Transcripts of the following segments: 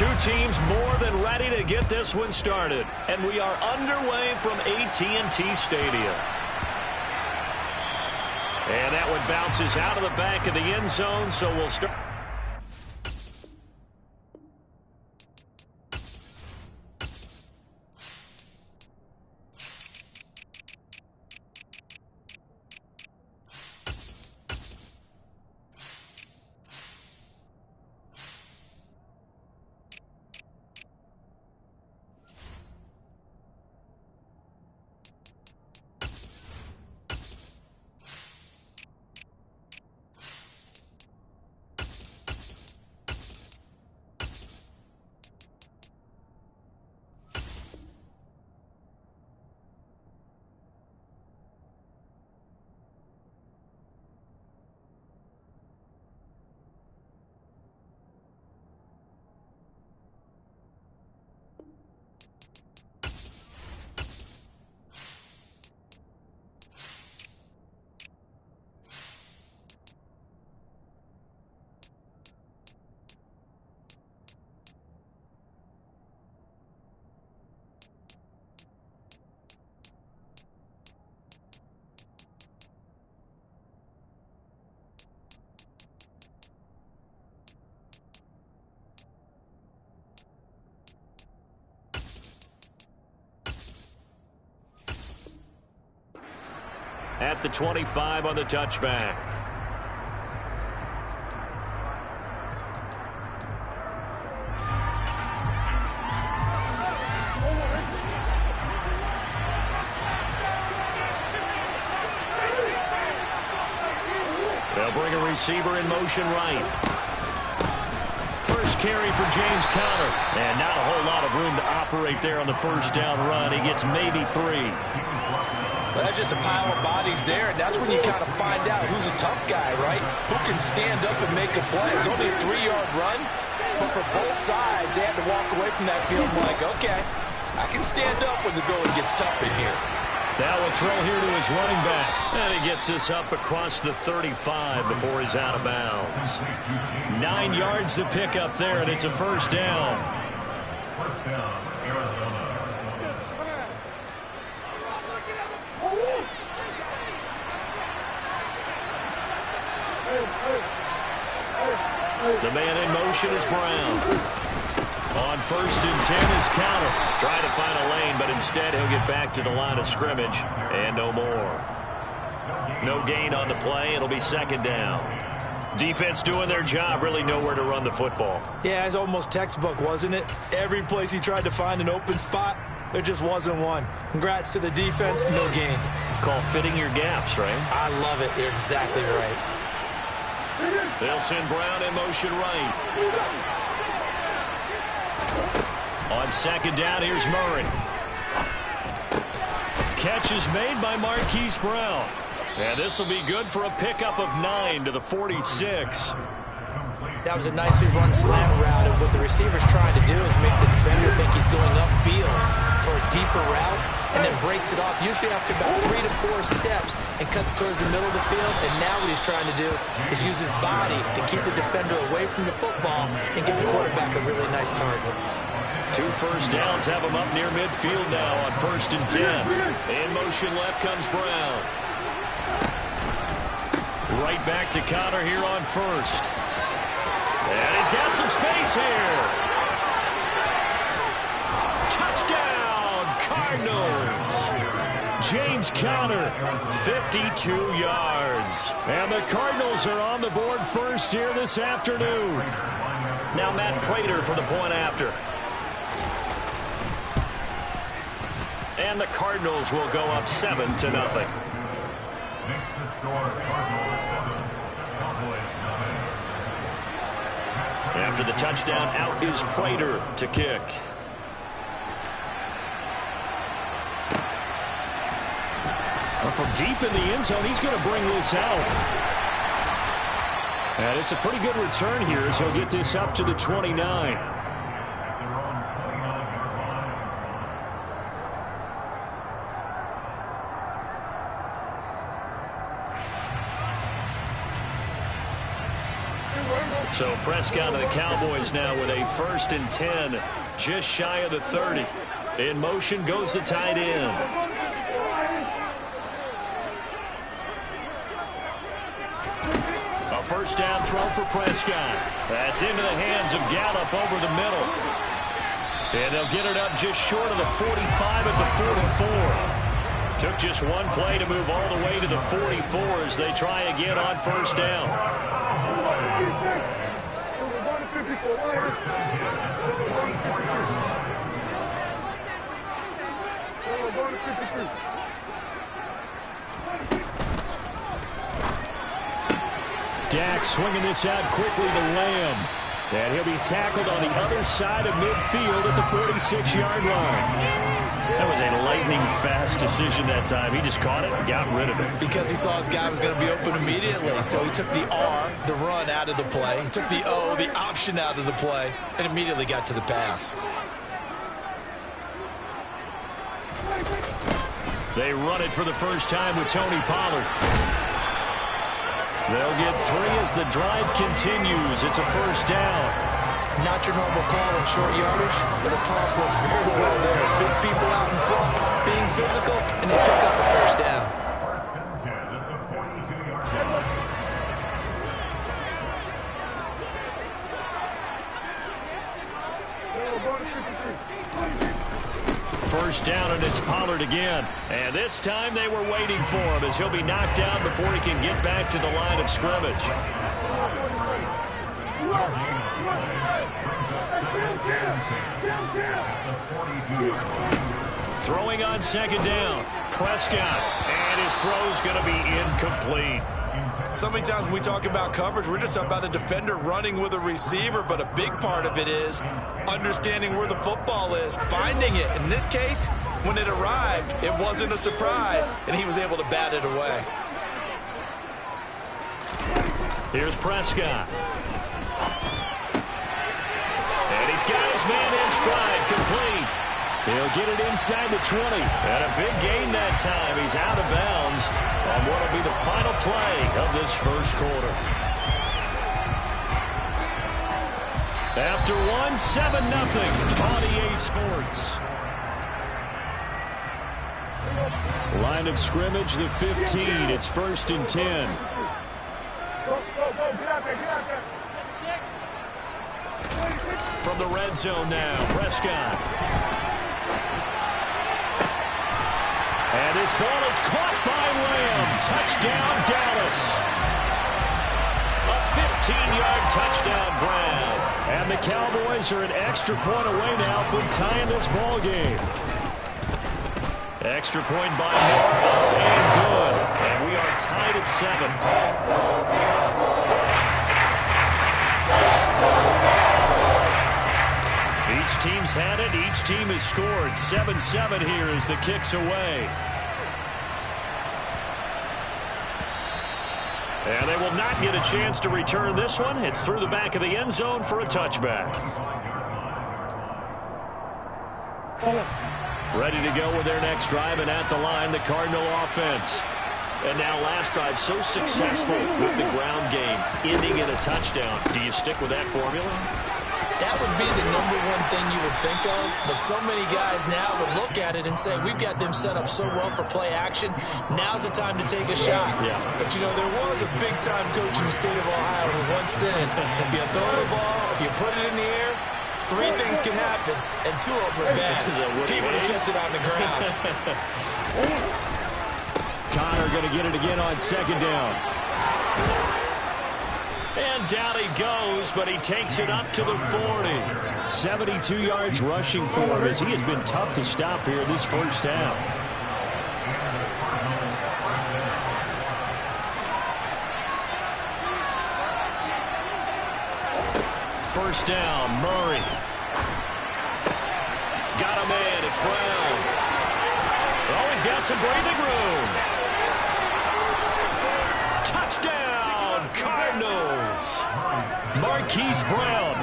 Two teams more than ready to get this one started. And we are underway from AT&T Stadium. And that one bounces out of the back of the end zone, so we'll start. At the 25 on the touchback. They'll bring a receiver in motion right. First carry for James Conner. And not a whole lot of room to operate there on the first down run. He gets maybe 3. Well, that's just a pile of bodies there, and that's when you kind of find out who's a tough guy, right? Who can stand up and make a play. It's only a 3-yard run, but for both sides, they had to walk away from that field like, okay, I can stand up when the going gets tough in here. Now a throw here to his running back. And he gets this up across the 35 before he's out of bounds. 9 yards to pick up there, and it's a first down. First down, Arizona. The man in motion is Brown. On 1st and 10 is Conner. Trying to find a lane, but instead he'll get back to the line of scrimmage. And no more. No gain on the play. It'll be second down. Defense doing their job. Really nowhere to run the football. Yeah, it's almost textbook, wasn't it? Every place he tried to find an open spot, there just wasn't one. Congrats to the defense. No gain. Call fitting your gaps, right? I love it. You're exactly right. They'll send Brown in motion right. On second down, here's Murray. Catch is made by Marquise Brown. And this will be good for a pickup of 9 to the 46. That was a nicely run slant route, and what the receiver's trying to do is make the defender think he's going upfield for a deeper route, and then breaks it off, usually after about 3 to 4 steps, and cuts towards the middle of the field. And now what he's trying to do is use his body to keep the defender away from the football and get the quarterback a really nice target. 2 first downs have him up near midfield now on 1st and 10. In motion left comes Brown. Right back to Conner here on 1st. And he's got some space here. Touchdown, Cardinals. James Conner, 52 yards. And the Cardinals are on the board first here this afternoon. Now Matt Prater for the point after. And the Cardinals will go up 7-0. Next to score, Cardinals 7, Cowboys 9. After the touchdown, out is Prater to kick. Well, from deep in the end zone, he's going to bring this out. And it's a pretty good return here as he'll get this up to the 29. So Prescott and the Cowboys now with a 1st and 10, just shy of the 30. In motion goes the tight end. A 1st down throw for Prescott. That's into the hands of Gallup over the middle. And they'll get it up just short of the 45 at the 44. Took just one play to move all the way to the 44 as they try again on 1st down. Dak swinging this out quickly to Lamb. And he'll be tackled on the other side of midfield at the 46-yard line. That was a lightning-fast decision that time. He just caught it and got rid of it. Because he saw his guy was going to be open immediately. So he took the R, the run, out of the play. He took the O, the option, out of the play, and immediately got to the pass. They run it for the first time with Tony Pollard. They'll get 3 as the drive continues. It's a 1st down. Not your normal call in short yardage, but the toss works very well there. Big people out in front, being physical, and they pick up a 1st down. 1st and 10 at the 42-yard line. 1st down, and it's Pollard again. And this time they were waiting for him as he'll be knocked down before he can get back to the line of scrimmage. Throwing on 2nd down. Prescott. And his throw's going to be incomplete. So many times when we talk about coverage, we're just about a defender running with a receiver, but a big part of it is understanding where the football is, finding it. In this case, when it arrived, it wasn't a surprise, and he was able to bat it away. Here's Prescott. And he's got his man in stride, complete. He'll get it inside the 20. And a big gain that time. He's out of bounds on what will be the final play of this 1st quarter. After 1, 7-0 on EA Sports. Line of scrimmage, the 15. It's 1st and 10. From the red zone now, Prescott. And this ball is caught by Lamb. Touchdown, Dallas. A 15-yard touchdown grab. And the Cowboys are an extra point away now from tying this ball game. Extra point by Moore, up and good. And we are tied at 7. Each team's had it. Each team has scored. 7-7 here as the kick's away. And they will not get a chance to return this one. It's through the back of the end zone for a touchback. Ready to go with their next drive, and at the line, the Cardinal offense. And now last drive so successful with the ground game, ending in a touchdown. Do you stick with that formula? That would be the #1 thing you would think of, but so many guys now would look at it and say, we've got them set up so well for play action, now's the time to take a shot. Yeah. But, you know, there was a big-time coach in the state of Ohio who once said, if you throw the ball, if you put it in the air, 3 things can happen, and 2 of them are bad. He would have kissed it on the ground. Connor going to get it again on 2nd down. And down he goes, but he takes it up to the 40. 72 yards rushing for him as he has been tough to stop here this 1st half. First down, Murray. Got a man, it's Brown. Oh, he's got some breathing room. Touchdown, Cardinals. Marquise Brown,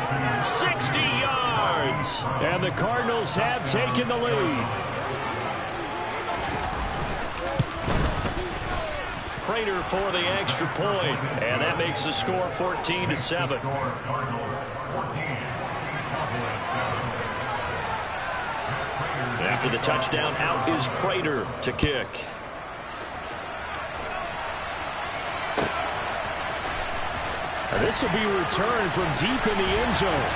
60 yards. And the Cardinals have taken the lead. Prater for the extra point, and that makes the score 14-7. After the touchdown, out is Prater to kick. And this will be a return from deep in the end zone.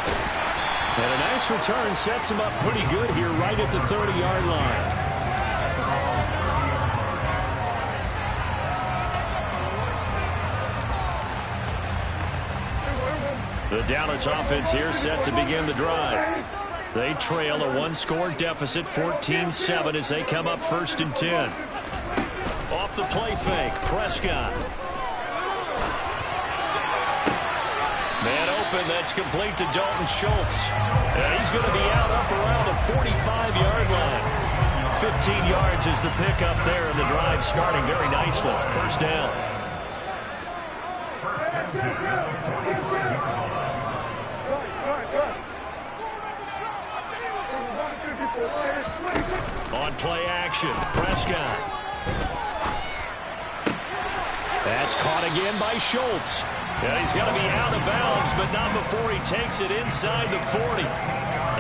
And a nice return sets him up pretty good here right at the 30-yard line. The Dallas offense here set to begin the drive. They trail a one-score deficit, 14-7, as they come up 1st and 10. Off the play fake, Prescott. Man open, that's complete to Dalton Schultz. And he's going to be out up around the 45-yard line. 15 yards is the pickup there, and the drive starting very nicely. 1st down. On play action, Prescott. That's caught again by Schultz. And he's going to be out of bounds, but not before he takes it inside the 40.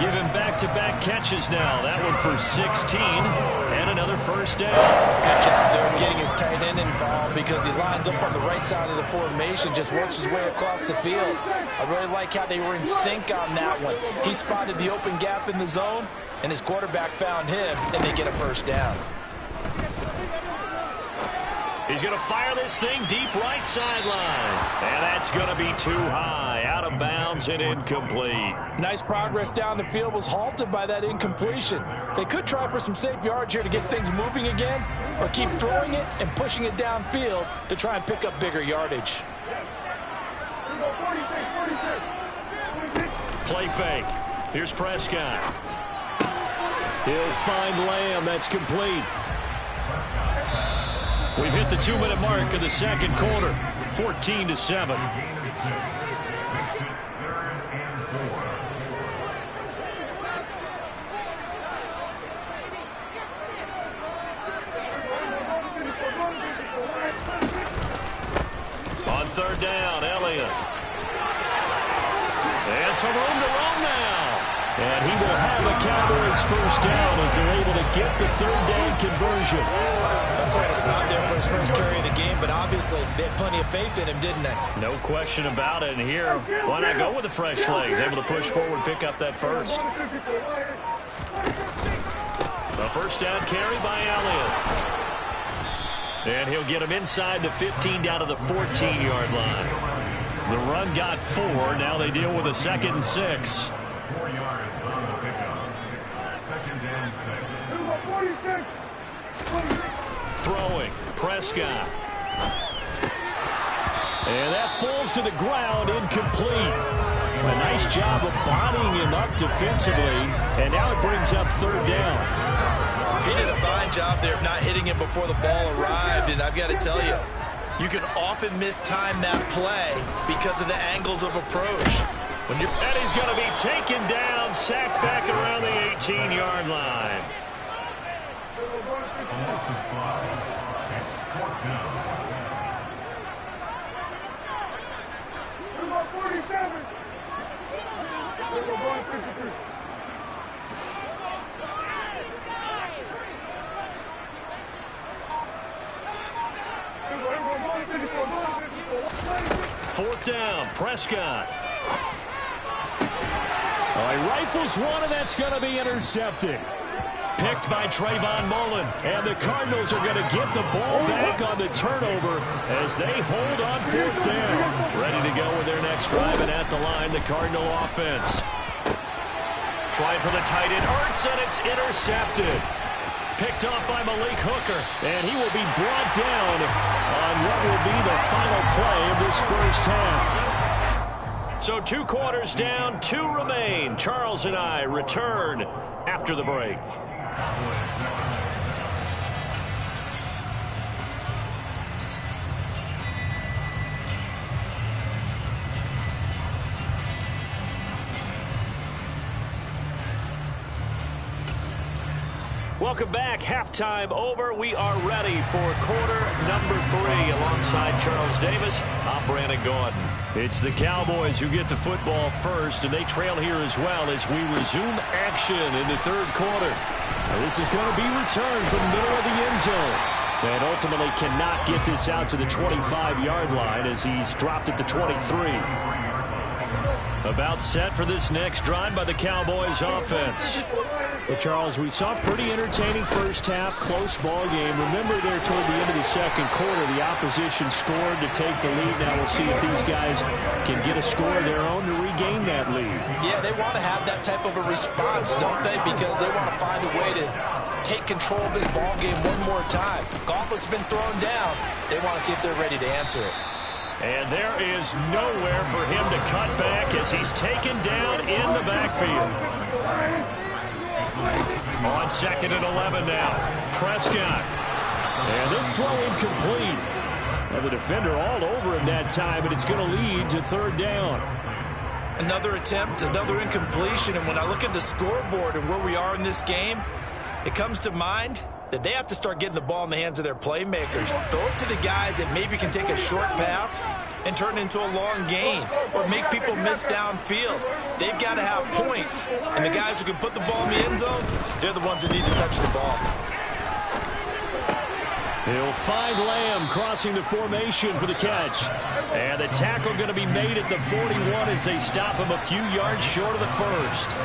Give him back-to-back catches now. That one for 16 and another 1st down. Good job there getting his tight end involved because he lines up on the right side of the formation, just works his way across the field. I really like how they were in sync on that one. He spotted the open gap in the zone, and his quarterback found him, and they get a 1st down. He's going to fire this thing deep right sideline. And that's going to be too high. Out of bounds and incomplete. Nice progress down the field, was halted by that incompletion. They could try for some safe yards here to get things moving again, or keep throwing it and pushing it downfield to try and pick up bigger yardage. Play fake. Here's Prescott. He'll find Lamb. That's complete. We've hit the 2-minute mark of the 2nd quarter. 14-7. On 3rd down, Elliott. And some room to run now. And he will have a Cowboys 1st down as they're able to get the 3rd down conversion. That's quite a spot there for his first carry of the game, but obviously they had plenty of faith in him, didn't they? No question about it. And here, why not go with the fresh legs? Able to push forward, pick up that 1st. The 1st down carry by Elliott. And he'll get him inside the 15 down to the 14-yard line. The run got 4. Now they deal with a 2nd and 6. 4 yards on the pickup. 2nd and 6. Throwing, Prescott. And that falls to the ground, incomplete. A nice job of bodying him up defensively, and now it brings up 3rd down. He did a fine job there of not hitting him before the ball arrived, and I've got to tell you, you can often mistime that play because of the angles of approach. And he's going to be taken down, sacked back around the 18-yard line. Fourth down, Prescott. He rifles one, and that's going to be intercepted. Picked by Trayvon Mullen. And the Cardinals are going to get the ball back on the turnover as they hold on 4th down. Ready to go with their next drive, and at the line, the Cardinal offense. Trying for the tight end, Ertz, and it's intercepted. Picked off by Malik Hooker, and he will be brought down on what will be the final play of this 1st half. So 2 quarters down, 2 remain. Charles and I return after the break. Welcome back. Halftime over. We are ready for quarter number 3. Alongside Charles Davis, I'm Brandon Gordon. It's the Cowboys who get the football first, and they trail here as well as we resume action in the third quarter. Now, this is going to be returned from the middle of the end zone. And ultimately cannot get this out to the 25-yard line as he's dropped it to 23. About set for this next drive by the Cowboys offense. Well, Charles, we saw a pretty entertaining first half, close ball game. Remember there toward the end of the second quarter, the opposition scored to take the lead. Now we'll see if these guys can get a score of their own to regain that lead. Yeah, they want to have that type of a response, don't they? Because they want to find a way to take control of this ball game one more time. Gauntlet's been thrown down. They want to see if they're ready to answer it. And there is nowhere for him to cut back as he's taken down in the backfield. On 2nd and 11 now. Prescott. And this throw incomplete. And the defender all over him that time, and it's going to lead to 3rd down. Another attempt, another incompletion, and when I look at the scoreboard and where we are in this game, it comes to mind that they have to start getting the ball in the hands of their playmakers. Throw it to the guys that maybe can take a short pass and turn it into a long gain or make people miss downfield. They've got to have points, and the guys who can put the ball in the end zone, they're the ones that need to touch the ball. He'll find Lamb crossing the formation for the catch. And the tackle going to be made at the 41 as they stop him a few yards short of the first.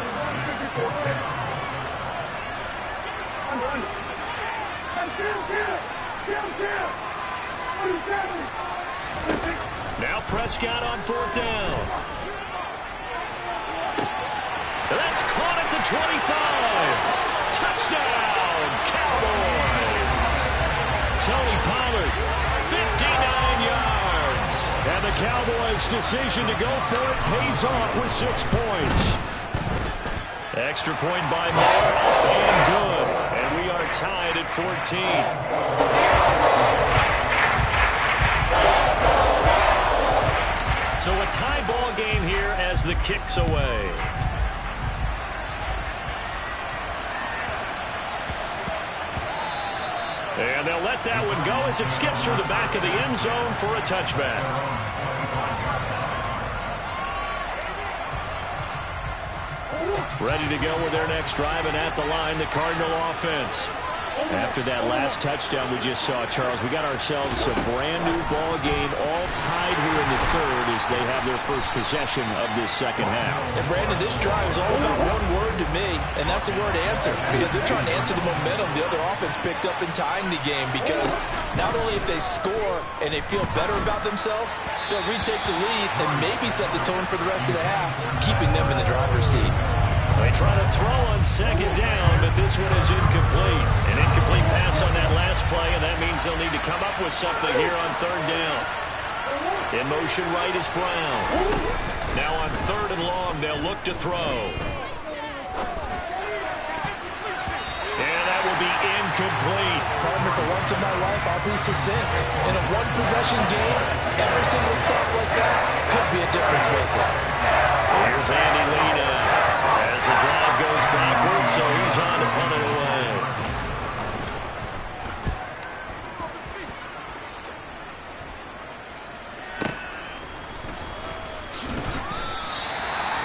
Now Prescott on 4th down. That's caught at the 25. Touchdown, Cowboys. Tony Pollard, 59 yards. And the Cowboys' decision to go for it pays off with 6 points. Extra point by Moore, up and good. And we are tied at 14. So a tie ball game here as the kick's away. And they'll let that one go as it skips through the back of the end zone for a touchback. Ready to go with their next drive, and at the line, the Cardinal offense. After that last touchdown we just saw, Charles, we got ourselves a brand-new ball game, all tied here in the third as they have their first possession of this second half. And, Brandon, this drive is all about one word to me, and that's the word answer, because they're trying to answer the momentum the other offense picked up in tying the game, because not only if they score and they feel better about themselves, they'll retake the lead and maybe set the tone for the rest of the half, keeping them in the driver's seat. They try to throw on 2nd down, but this one is incomplete. An incomplete pass on that last play, and that means they'll need to come up with something here on 3rd down. In motion right is Brown. Now on 3rd and long, they'll look to throw. And that will be incomplete. Partner, for once in my life, I'll be succinct. In a one-possession game, every single stop like that could be a difference maker. Here's Andy Lee now. As the drive goes backwards, so he's on to punt it away.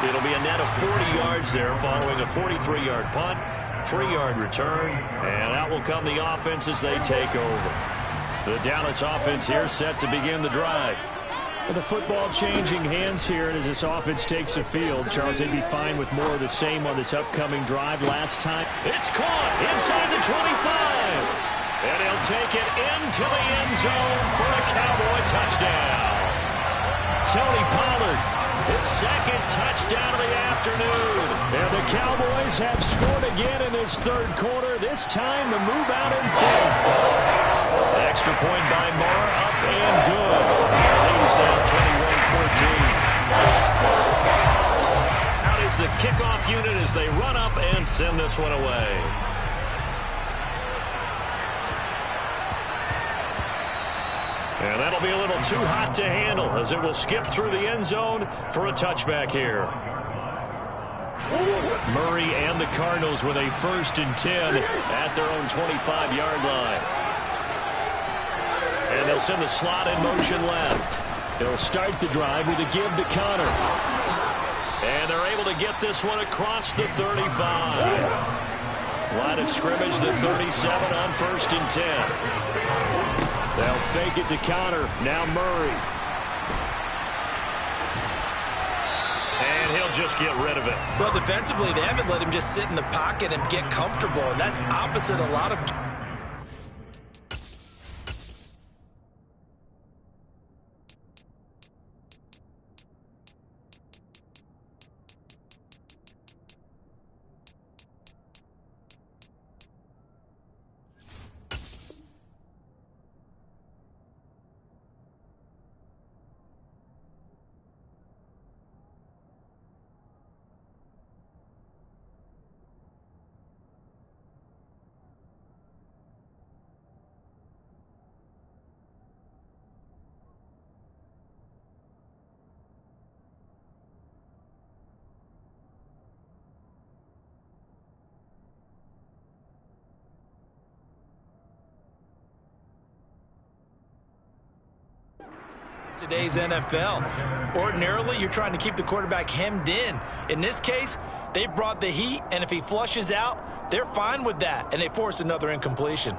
It'll be a net of 40 yards there following a 43-yard punt, 3-yard return, and out will come the offense as they take over. The Dallas offense here set to begin the drive. With the football changing hands here as this offense takes the field, Charles, they'd be fine with more of the same on this upcoming drive. Last time, it's caught inside the 25. And he'll take it into the end zone for a Cowboy touchdown. Tony Pollard, his 2nd touchdown of the afternoon. And the Cowboys have scored again in this third quarter, this time to move out in front. Extra point by Moore, up and good. The lead is now 21-14. Out is the kickoff unit as they run up and send this one away. And that'll be a little too hot to handle as it will skip through the end zone for a touchback here. Murray and the Cardinals with a 1st and 10 at their own 25-yard line. And they'll send the slot in motion left. They'll start the drive with a give to Connor. And they're able to get this one across the 35. Line of scrimmage, the 37 on 1st and 10. They'll fake it to Connor. Now Murray. And he'll just get rid of it. Well, defensively, they haven't let him just sit in the pocket and get comfortable, and that's opposite a lot of... Today's NFL. Ordinarily, you're trying to keep the quarterback hemmed in. In this case, they brought the heat, and if he flushes out, they're fine with that, and they force another incompletion.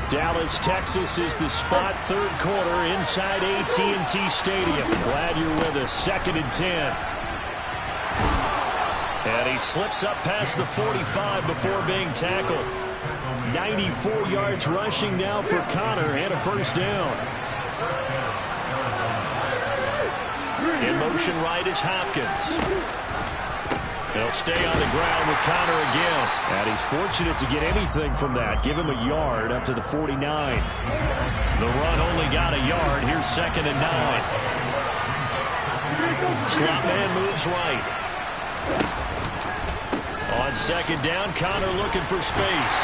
Dallas, Texas is the spot. 3rd quarter inside AT&T Stadium. Glad you're with us. 2nd and 10. And he slips up past the 45 before being tackled. 94 yards rushing now for Connor and a 1st down. In motion right is Hopkins. They'll stay on the ground with Connor again. And he's fortunate to get anything from that. Give him a yard up to the 49. The run only got a yard. Here's 2nd and 9. Slot man moves right. On 2nd down, Connor looking for space.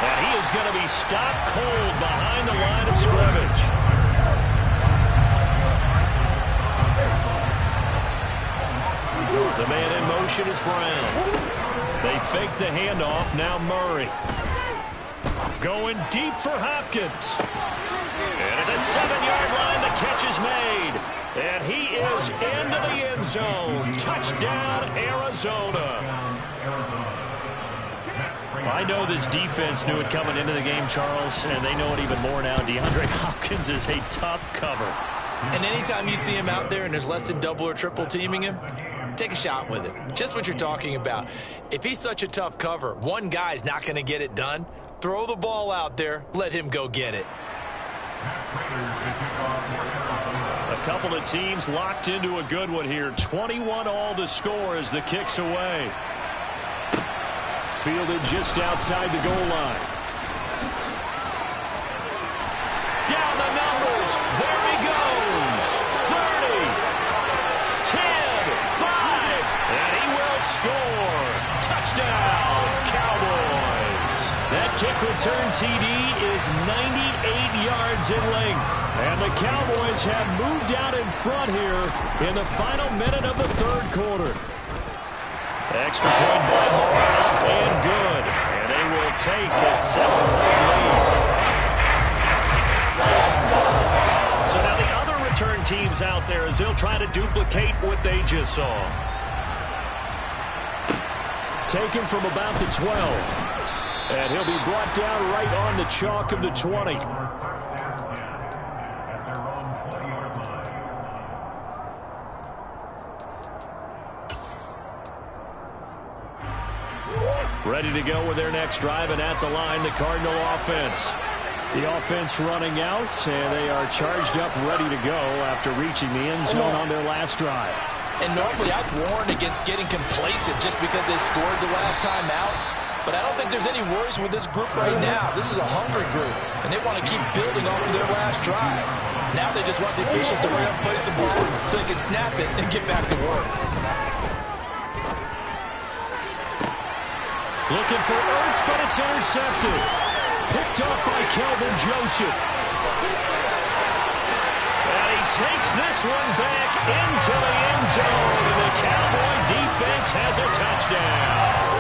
And he is going to be stopped cold behind the line of scrimmage. The man in motion is Brown. They fake the handoff. Now Murray. Going deep for Hopkins. And at the 7-yard line, the catch is made. And he is into the end zone. Touchdown, Arizona. I know this defense knew it coming into the game, Charles, and they know it even more now. DeAndre Hopkins is a tough cover. And anytime you see him out there and there's less than double or triple teaming him, take a shot with it. Just what you're talking about. If he's such a tough cover, one guy's not going to get it done. Throw the ball out there. Let him go get it. A couple of teams locked into a good one here. 21 all the score as the kick's away. Fielded just outside the goal line. Down the numbers. There he goes. 30, 10, 5, and he will score. Touchdown, Cowboys. That kick return TD is 98 yards in length. And the Cowboys have moved out in front here in the final minute of the 3rd quarter. Extra point by Moore, and good. And they will take a 7-point lead. So now the other return teams out there as they'll try to duplicate what they just saw. Taken from about the 12. And he'll be brought down right on the chalk of the 20. Ready to go with their next drive, and at the line, the Cardinal offense. The offense running out, and they are charged up, ready to go after reaching the end zone on their last drive. And normally I'd warn against getting complacent just because they scored the last time out. But I don't think there's any worries with this group right now. This is a hungry group, and they want to keep building off of their last drive. Now they just want the officials to hurry up and place the ball so they can snap it and get back to work. Looking for Ertz, but it's intercepted. Picked off by Kelvin Joseph. And he takes this one back into the end zone. And the Cowboy defense has a touchdown.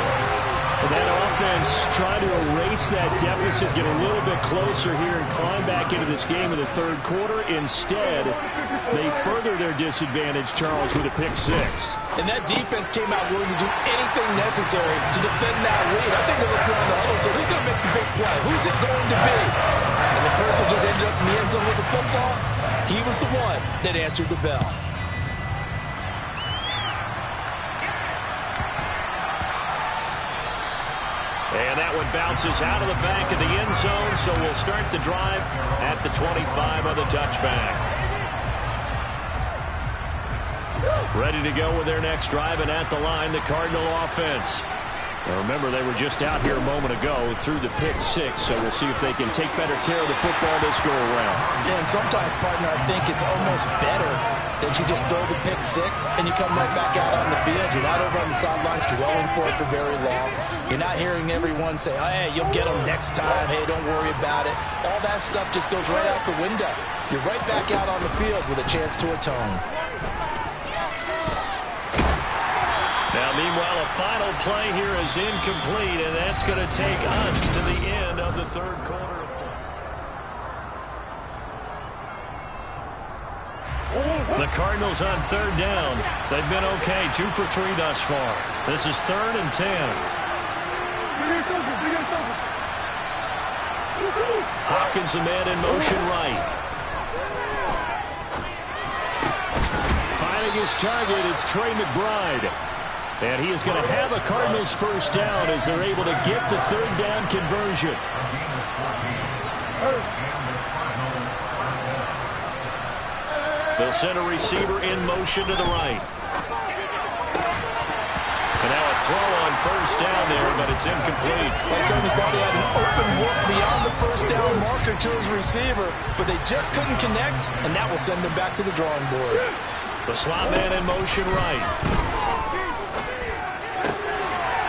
That offense trying to erase that deficit, get a little bit closer here and climb back into this game in the third quarter. Instead, they further their disadvantage, Charles, with a pick six. And that defense came out willing to do anything necessary to defend that lead. I think they looked around the huddle and said, who's going to make the big play? Who's it going to be? And the person just ended up in the end zone with the football. He was the one that answered the bell. And that one bounces out of the back of the end zone, so we'll start the drive at the 25 on the touchback. Ready to go with their next drive, and at the line, the Cardinal offense. Now remember, they were just out here a moment ago through the pick six, so we'll see if they can take better care of the football this go around. Yeah, and sometimes, partner, I think it's almost better that you just throw the pick six and you come right back out on the field. You're not over on the sidelines dwelling for it for very long. You're not hearing everyone say, oh, hey, you'll get them next time. Hey, don't worry about it. All that stuff just goes right out the window. You're right back out on the field with a chance to atone. Now, meanwhile, a final play here is incomplete, and that's going to take us to the end of the third quarter of play. The Cardinals on third down. They've been okay, 2 for 3 thus far. This is 3rd and 10. Hopkins, the man in motion right. Finding his target, it's Trey McBride. And he is going to have a Cardinals first down as they're able to get the third down conversion. They'll send a receiver in motion to the right. And now a throw on first down there, but it's incomplete. They certainly thought he had an open look beyond the first down marker to his receiver, but they just couldn't connect, and that will send them back to the drawing board. The slot man in motion right.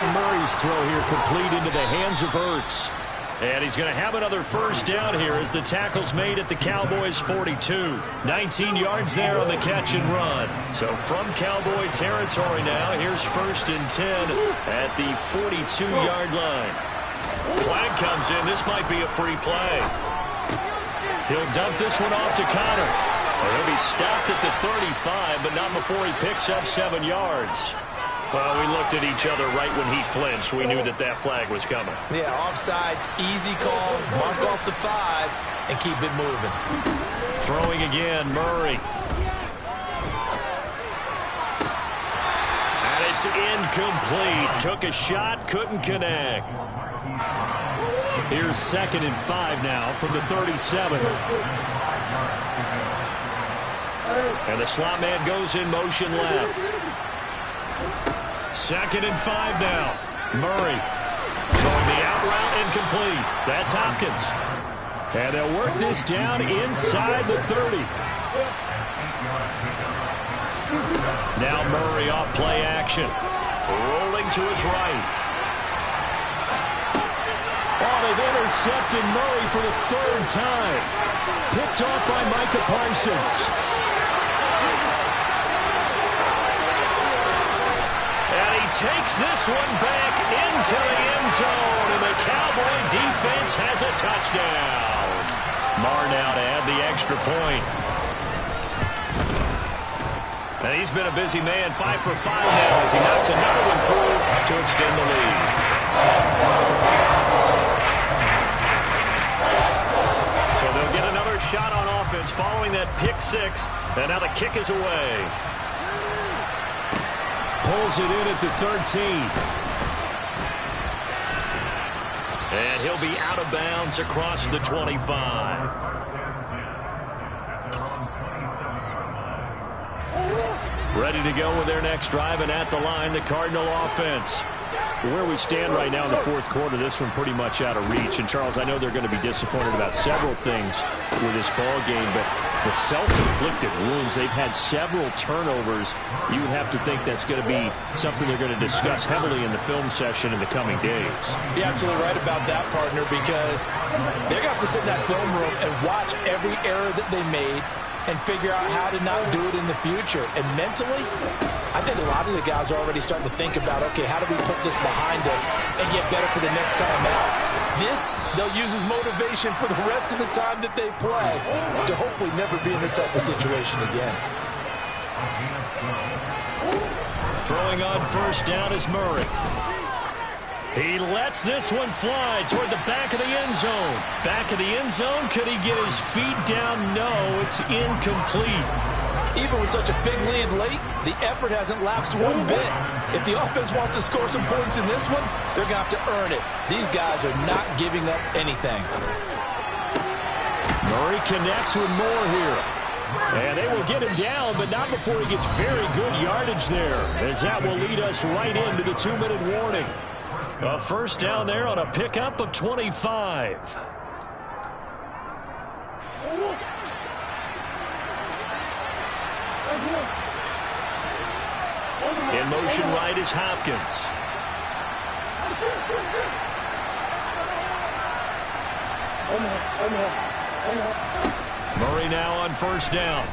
Murray's throw here complete into the hands of Ertz. And he's going to have another first down here as the tackle's made at the Cowboys' 42. 19 yards there on the catch and run. So from Cowboy territory now, here's 1st and 10 at the 42-yard line. Flag comes in. This might be a free play. He'll dump this one off to Connor. He'll be stopped at the 35, but not before he picks up 7 yards. Well, we looked at each other right when he flinched. We knew that flag was coming. Yeah, offsides, easy call, mark off the 5, and keep it moving. Throwing again, Murray. And it's incomplete. Took a shot, couldn't connect. Here's 2nd and 5 now from the 37. And the slot man goes in motion left. 2nd and 5 now. Murray throwing the out route incomplete. That's Hopkins. And they'll work this down inside the 30. Now Murray off play action. Rolling to his right. Oh, they've intercepted Murray for the 3rd time. Picked off by Micah Parsons. Takes this one back into the end zone, and the Cowboy defense has a touchdown. Marr now to add the extra point. And he's been a busy man, 5 for 5 now as he knocks another one through to extend the lead. So they'll get another shot on offense following that pick 6, and now the kick is away. Pulls it in at the 13. And he'll be out of bounds across the 25. Ready to go with their next drive, and at the line, the Cardinal offense. Where we stand right now in the fourth quarter, this one pretty much out of reach. And, Charles, I know they're going to be disappointed about several things with this ball game, but the self-inflicted wounds, they've had several turnovers. You would have to think that's going to be something they're going to discuss heavily in the film session in the coming days. You're absolutely right about that, partner, because they're going to have to sit in that film room and watch every error that they made and figure out how to not do it in the future. And mentally, I think a lot of the guys are already starting to think about, okay, how do we put this behind us and get better for the next time out? This, they'll use as motivation for the rest of the time that they play to hopefully never be in this type of situation again. Throwing on first down is Murray. He lets this one fly toward the back of the end zone. Back of the end zone. Could he get his feet down? No, it's incomplete. Even with such a big lead late, the effort hasn't lapsed one bit. If the offense wants to score some points in this one, they're going to have to earn it. These guys are not giving up anything. Murray connects with Moore here. And they will get him down, but not before he gets very good yardage there, as that will lead us right into the 2-minute warning. A first down there on a pickup of 25. In motion right is Hopkins. Murray now on first down.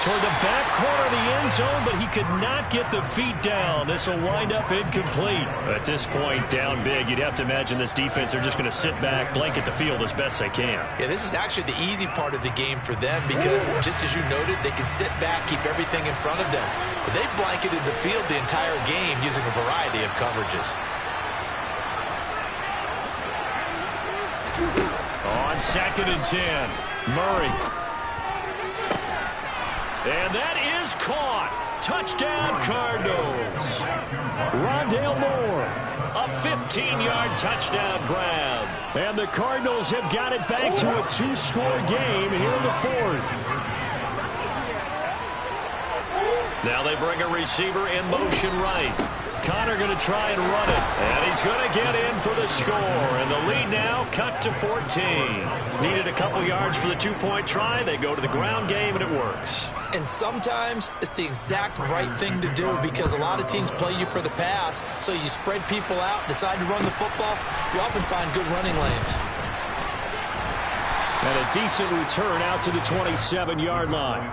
Toward the back corner of the end zone, but he could not get the feet down. This will wind up incomplete. At this point, down big, you'd have to imagine this defense, they're just going to sit back, blanket the field as best they can. Yeah, this is actually the easy part of the game for them because, just as you noted, they can sit back, keep everything in front of them. But they've blanketed the field the entire game using a variety of coverages. On 2nd and 10, Murray. And that is caught. Touchdown, Cardinals. Rondale Moore, a 15-yard touchdown grab. And the Cardinals have got it back to a 2-score game here in the fourth. Now they bring a receiver in motion right. Connor going to try and run it. And he's going to get in for the score. And the lead now cut to 14. Needed a couple yards for the 2-point try. They go to the ground game, and it works. And sometimes it's the exact right thing to do because a lot of teams play you for the pass. So you spread people out, decide to run the football. You often find good running lanes. And a decent return out to the 27-yard line.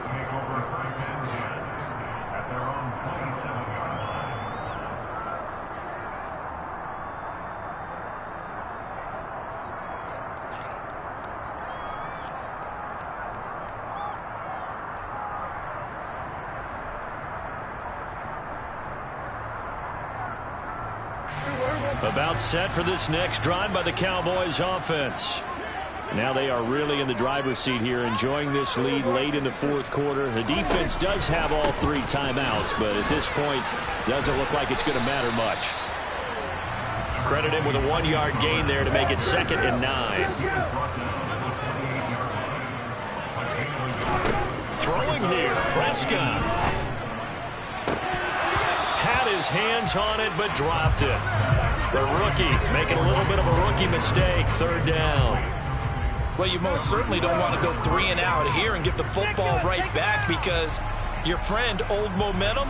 About set for this next drive by the Cowboys offense. Now they are really in the driver's seat here, enjoying this lead late in the fourth quarter. The defense does have all 3 timeouts, but at this point, doesn't look like it's going to matter much. Credit him with a 1-yard gain there to make it 2nd and 9. Throwing here, Prescott. Had his hands on it, but dropped it. The rookie making a little bit of a rookie mistake, 3rd down. Well, you most certainly don't want to go 3 and out here and get the football right back because your friend, Old Momentum,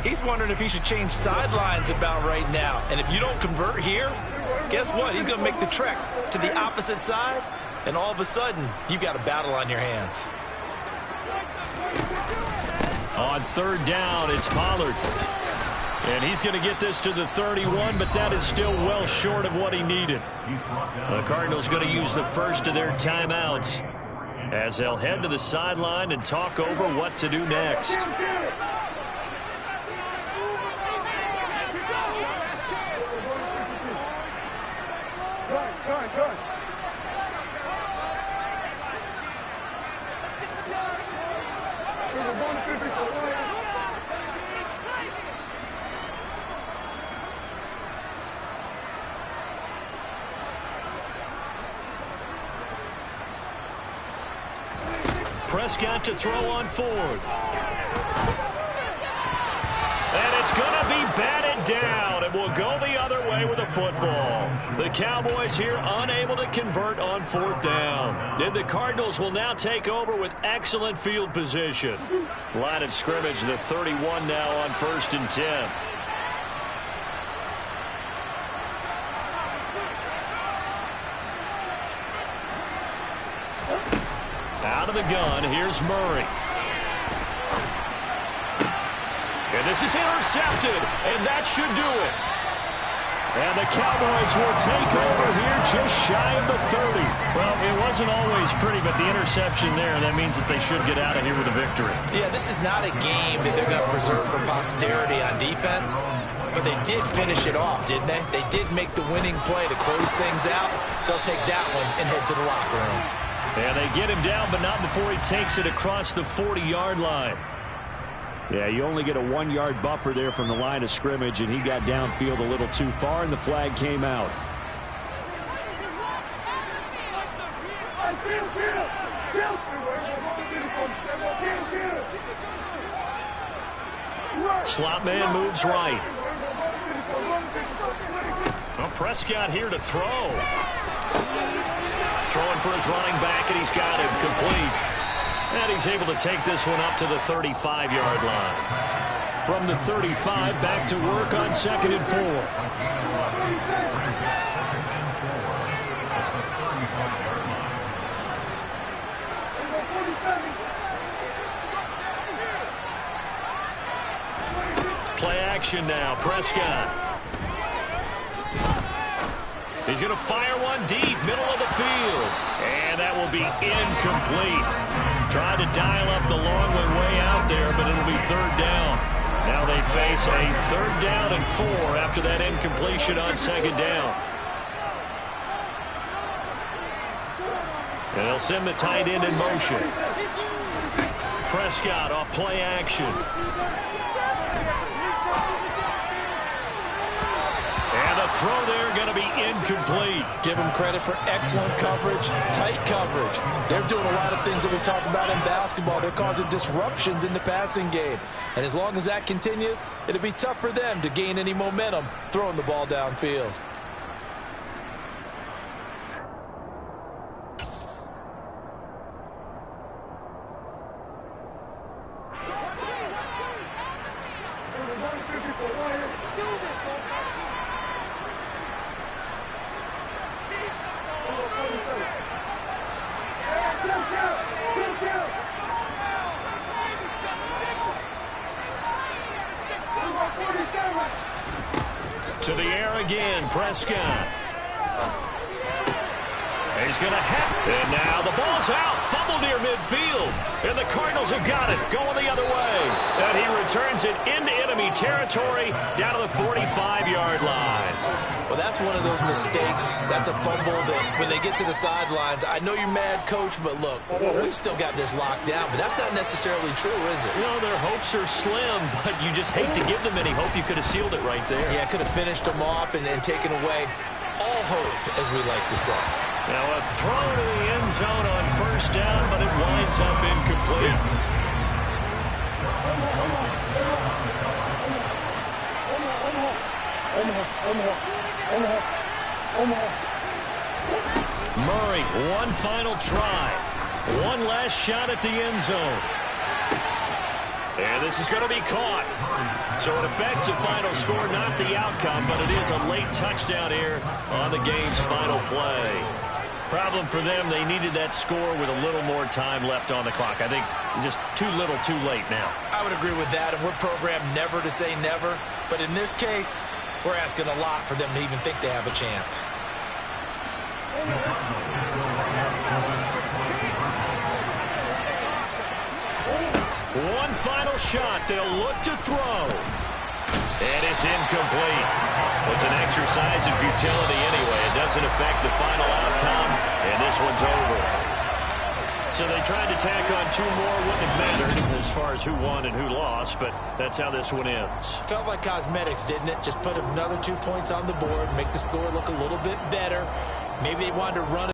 he's wondering if he should change sidelines about right now. And if you don't convert here, guess what? He's going to make the trek to the opposite side, and all of a sudden, you've got a battle on your hands. On 3rd down, it's Pollard. And he's going to get this to the 31, but that is still well short of what he needed. The Cardinals going to use the first of their timeouts as they'll head to the sideline and talk over what to do next. Prescott to throw on 4th. And it's going to be football. The Cowboys here unable to convert on 4th down. And the Cardinals will now take over with excellent field position. Line of scrimmage, the 31 now on 1st and 10. Out of the gun, here's Murray. And this is intercepted, and that should do it. And the Cowboys will take over here just shy of the 30. Well, it wasn't always pretty, but the interception there, that means that they should get out of here with a victory. Yeah, this is not a game that they're going to preserve for posterity on defense, but they did finish it off, didn't they? They did make the winning play to close things out. They'll take that one and head to the locker room. And they get him down, but not before he takes it across the 40-yard line. Yeah, you only get a 1-yard buffer there from the line of scrimmage, and he got downfield a little too far, and the flag came out. Slot man moves right. Well, Prescott here to throw. Throwing for his running back, and he's got him complete. And he's able to take this one up to the 35-yard line. From the 35, back to work on 2nd and 4. Play action now, Prescott. He's going to fire one deep, middle of the field. And that will be incomplete. Tried to dial up the long way out there, but it'll be 3rd down. Now they face a 3rd down and 4 after that incompletion on 2nd down. And they'll send the tight end in motion. Prescott off play action. And the throw there going to be incomplete. Give them credit for excellent coverage, tight coverage. They're doing a lot of things that we talk about in basketball. They're causing disruptions in the passing game. And as long as that continues, it'll be tough for them to gain any momentum throwing the ball downfield. To the air again, Prescott. He's going to and now the ball's out. Fumble near midfield. And the Cardinals have got it. Going the other way. And he returns it into enemy territory down to the 45-yard line. Well, that's one of those mistakes. That's a fumble that when they get to the sidelines, I know you're mad, Coach, but look, we've still got this locked down. But that's not necessarily true, is it? You know, their hopes are slim, but you just hate to give them any hope. You could have sealed it right there. Yeah, could have finished them off and taken away all hope, as we like to say. Now a throw to the end zone on 1st down, but it winds up incomplete. Murray, one final try. One last shot at the end zone. And this is going to be caught. So it affects the final score, not the outcome, but it is a late touchdown here on the game's final play. Problem for them, they needed that score with a little more time left on the clock. I think just too little, too late now. I would agree with that, and we're programmed never to say never. But in this case, we're asking a lot for them to even think they have a chance. One final shot. They'll look to throw. And it's incomplete. It was an exercise in futility anyway. It doesn't affect the final outcome, and this one's over. So they tried to tack on 2 more. Wouldn't have mattered as far as who won and who lost, but that's how this one ends. Felt like cosmetics, didn't it? Just put another 2 points on the board, make the score look a little bit better. Maybe they wanted to run